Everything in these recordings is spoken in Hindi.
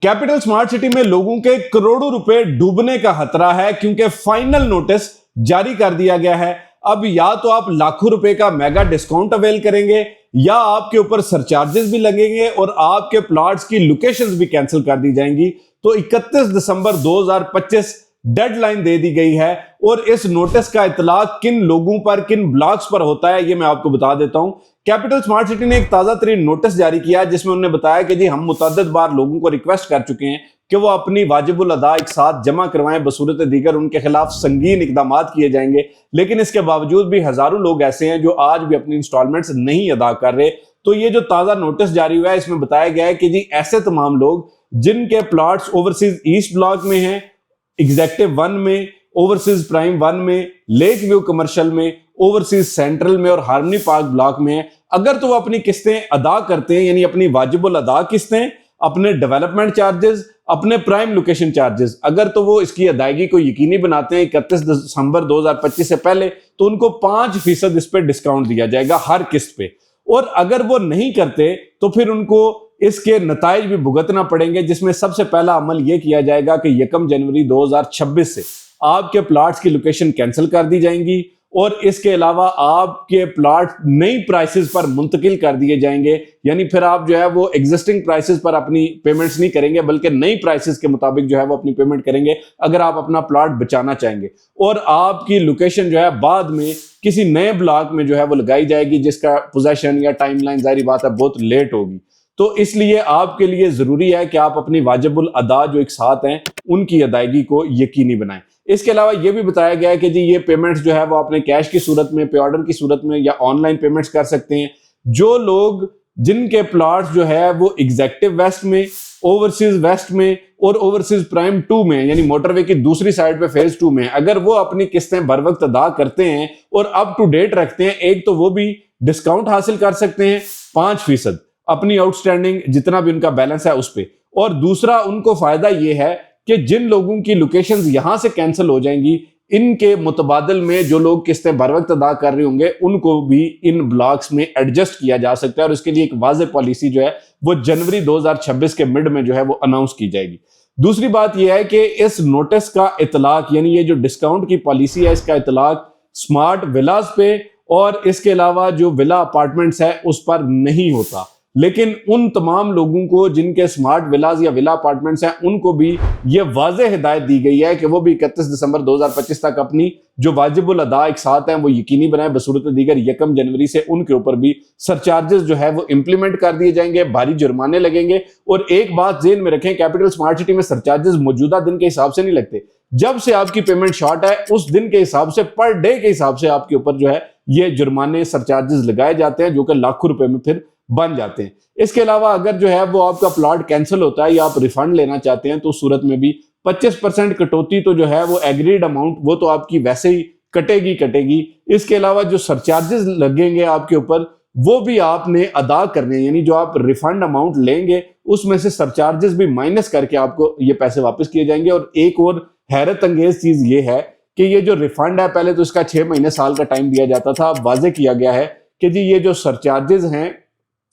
कैपिटल स्मार्ट सिटी में लोगों के करोड़ों रुपए डूबने का खतरा है क्योंकि फाइनल नोटिस जारी कर दिया गया है। अब या तो आप लाखों रुपए का मेगा डिस्काउंट अवेल करेंगे या आपके ऊपर सरचार्जेस भी लगेंगे और आपके प्लॉट्स की लोकेशंस भी कैंसिल कर दी जाएंगी। तो 31 दिसंबर 2025 डेडलाइन दे दी गई है और इस नोटिस का इतलाक किन लोगों पर, किन ब्लॉक्स पर होता है, ये मैं आपको बता देता हूं। कैपिटल स्मार्ट सिटी ने एक ताजा तरीन नोटिस जारी किया जिसमें उन्होंने बताया कि जी हम मुतअद्दिद बार लोगों को रिक्वेस्ट कर चुके हैं कि वो अपनी वाजिबुल अदा एक साथ जमा करवाएं, बसूरत दीगर उनके खिलाफ संगीन इकदाम किए जाएंगे। लेकिन इसके बावजूद भी हजारों लोग ऐसे हैं जो आज भी अपनी इंस्टॉलमेंट्स नहीं अदा कर रहे। तो ये जो ताजा नोटिस जारी हुआ है इसमें बताया गया है कि जी ऐसे तमाम लोग जिनके प्लॉट्स ओवरसीज ईस्ट ब्लॉक में हैं, एग्जेक्टिव 1 में, ओवरसीज प्राइम 1 में, लेक व्यू कमर्शियल में, ओवरसीज सेंट्रल में और हार्मनी पार्क ब्लॉक में है, अगर तो वो अपनी किस्तें अदा करते हैं यानी अपनी वाजिबुल अदा किस्तें, अपने डेवलपमेंट चार्जेस, अपने प्राइम लोकेशन चार्जेस, अगर तो वो इसकी अदायगी को यकीनी बनाते हैं 31 दिसंबर 2025 से पहले, तो उनको 5% इस पे डिस्काउंट दिया जाएगा हर किस्त पे। और अगर वो नहीं करते तो फिर उनको इसके नताइज भी भुगतना पड़ेंगे, जिसमें सबसे पहला अमल यह किया जाएगा कि 1 जनवरी 2026 से आपके प्लॉट्स की लोकेशन कैंसिल कर दी जाएंगी और इसके अलावा आपके प्लॉट नई प्राइसेस पर मुंतकिल कर दिए जाएंगे। यानी फिर आप जो है वो एग्जिस्टिंग प्राइसेस पर अपनी पेमेंट्स नहीं करेंगे बल्कि नई प्राइसेस के मुताबिक जो है वो अपनी पेमेंट करेंगे अगर आप अपना प्लॉट बचाना चाहेंगे। और आपकी लोकेशन जो है बाद में किसी नए ब्लॉक में जो है वो लगाई जाएगी जिसका पोजेशन या टाइमलाइन जारी बात है बहुत लेट होगी। तो इसलिए आपके लिए जरूरी है कि आप अपनी वाजिबुल अदा जो एक साथ हैं उनकी अदायगी को यकीनी बनाएं। इसके अलावा यह भी बताया गया है कि जी ये पेमेंट्स जो है वो अपने कैश की सूरत में, पे ऑर्डर की सूरत में या ऑनलाइन पेमेंट्स कर सकते हैं। जो लोग जिनके प्लॉट्स जो है वो एग्जेक्टिव वेस्ट में, ओवरसीज वेस्ट में और ओवरसीज प्राइम 2 में यानी मोटरवे की दूसरी साइड पे फेज 2 में, अगर वो अपनी किस्तें बर वक्त अदा करते हैं और अप टू डेट रखते हैं, एक तो वो भी डिस्काउंट हासिल कर सकते हैं 5% अपनी आउटस्टैंडिंग जितना भी उनका बैलेंस है उस पर। और दूसरा उनको फायदा यह है कि जिन लोगों की लोकेशंस यहां से कैंसिल हो जाएंगी, इनके मुतबादल में जो लोग किस्तें बर वक्त अदा कर रहे होंगे उनको भी इन ब्लॉक्स में एडजस्ट किया जा सकता है। और इसके लिए एक वाज़ेह पॉलिसी जो है वो जनवरी 2026 के मिड में जो है वो अनाउंस की जाएगी। दूसरी बात यह है कि इस नोटिस का इतलाक यानी ये जो डिस्काउंट की पॉलिसी है इसका इतलाक स्मार्ट विलास पे और इसके अलावा जो विला अपार्टमेंट्स है उस पर नहीं होता। लेकिन उन तमाम लोगों को जिनके स्मार्ट विलाज या विला अपार्टमेंट्स हैं उनको भी ये वाज़ेह हिदायत दी गई है कि वो भी 31 दिसंबर 2025 तक अपनी जो वाजिबुल अदा एक साथ हैं वो यकीनी बनाए, बसूरत दीगर 1 जनवरी से उनके ऊपर भी सरचार्जेस जो है वो इंप्लीमेंट कर दिए जाएंगे, भारी जुर्माने लगेंगे। और एक बात जेन में रखें, कैपिटल स्मार्ट सिटी में सरचार्जेस मौजूदा दिन के हिसाब से नहीं लगते, जब से आपकी पेमेंट शॉर्ट है उस दिन के हिसाब से, पर डे के हिसाब से आपके ऊपर जो है ये जुर्माने सरचार्जेस लगाए जाते हैं जो कि लाखों रुपए में फिर बन जाते हैं। इसके अलावा अगर जो है वो आपका प्लॉट कैंसिल होता है या आप रिफंड लेना चाहते हैं तो सूरत में भी 25% कटौती तो जो है वो एग्रीड अमाउंट वो तो आपकी वैसे ही कटेगी। इसके अलावा जो सरचार्जेस लगेंगे आपके ऊपर वो भी आपने अदा करने, यानी जो आप रिफंड अमाउंट लेंगे उसमें से सरचार्जेस भी माइनस करके आपको ये पैसे वापस किए जाएंगे। और एक और हैरत अंगेज चीज ये है कि ये जो रिफंड है पहले तो इसका 6 महीने साल का टाइम दिया जाता था, अब वाजे किया गया है कि जी ये जो सरचार्जेस हैं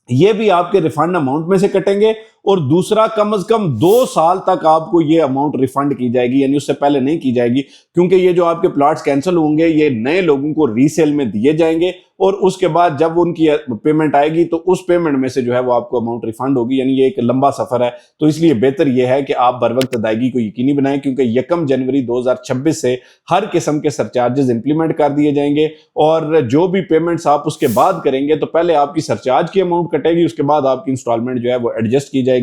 ये भी आपके रिफंड अमाउंट में से कटेंगे और दूसरा कम से कम 2 साल तक आपको ये अमाउंट रिफंड की जाएगी, यानी उससे पहले नहीं की जाएगी। क्योंकि ये जो आपके प्लॉट्स कैंसिल होंगे ये नए लोगों को रीसेल में दिए जाएंगे और उसके बाद जब उनकी पेमेंट आएगी तो उस पेमेंट में से जो है वो आपको अमाउंट रिफंड होगी। यानी ये एक लंबा सफर है, तो इसलिए बेहतर ये है कि आप बर वक्त अदायगी को यकीनी बनाएं क्योंकि 1 जनवरी 2026 से हर किस्म के सरचार्जेस इंप्लीमेंट कर दिए जाएंगे और जो भी पेमेंट्स आप उसके बाद करेंगे तो पहले आपकी सरचार्ज की अमाउंट कटेगी, उसके बाद आपकी इंस्टॉलमेंट जो है वो एडजस्ट की जाएगी।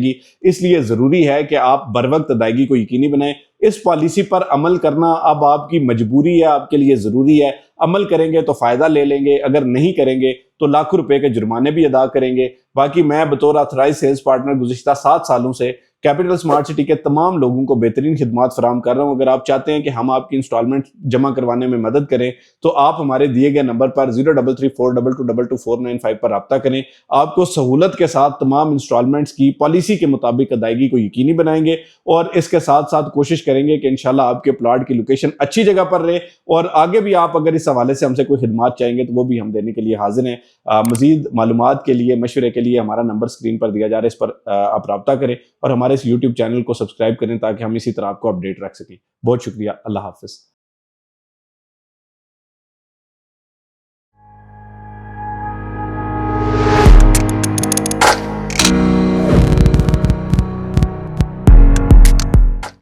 इसलिए जरूरी है कि आप बर वक्त अदायगी को यकीनी बनाएं। इस पॉलिसी पर अमल करना अब आपकी मजबूरी है, आपके लिए जरूरी है। अमल करेंगे तो फायदा ले लेंगे, अगर नहीं करेंगे तो लाखों रुपए के जुर्माने भी अदा करेंगे। बाकी मैं बतौर ऑथराइज सेल्स पार्टनर गुज़िश्ता 7 सालों से कैपिटल स्मार्ट सिटी के तमाम लोगों को बेहतरीन खिदमात फराहम कर रहा हूं। अगर आप चाहते हैं कि हम आपकी इंस्टॉलमेंट जमा करवाने में मदद करें तो आप हमारे दिए गए नंबर पर 0334222495 पर रब्ता करें। आपको सहूलत के साथ तमाम इंस्टॉलमेंट्स की पॉलिसी के मुताबिक अदायगी को यकीनी बनाएंगे और इसके साथ साथ कोशिश करेंगे कि इंशाल्लाह आपके प्लॉट की लोकेशन अच्छी जगह पर रहे। और आगे भी आप अगर इस हवाले से हमसे कोई खिदमात चाहेंगे तो वो भी हम देने के लिए हाजिर हैं। मजीद मालूमात के लिए, मशवरे के लिए हमारा नंबर स्क्रीन पर दिया जा रहा है, इस पर आप रब्ता करें और हमारे हमारे इस यूट्यूब चैनल को सब्सक्राइब करें ताकि हम इसी तरह आपको अपडेट रख सकें। बहुत शुक्रिया, अल्लाह हाफिज।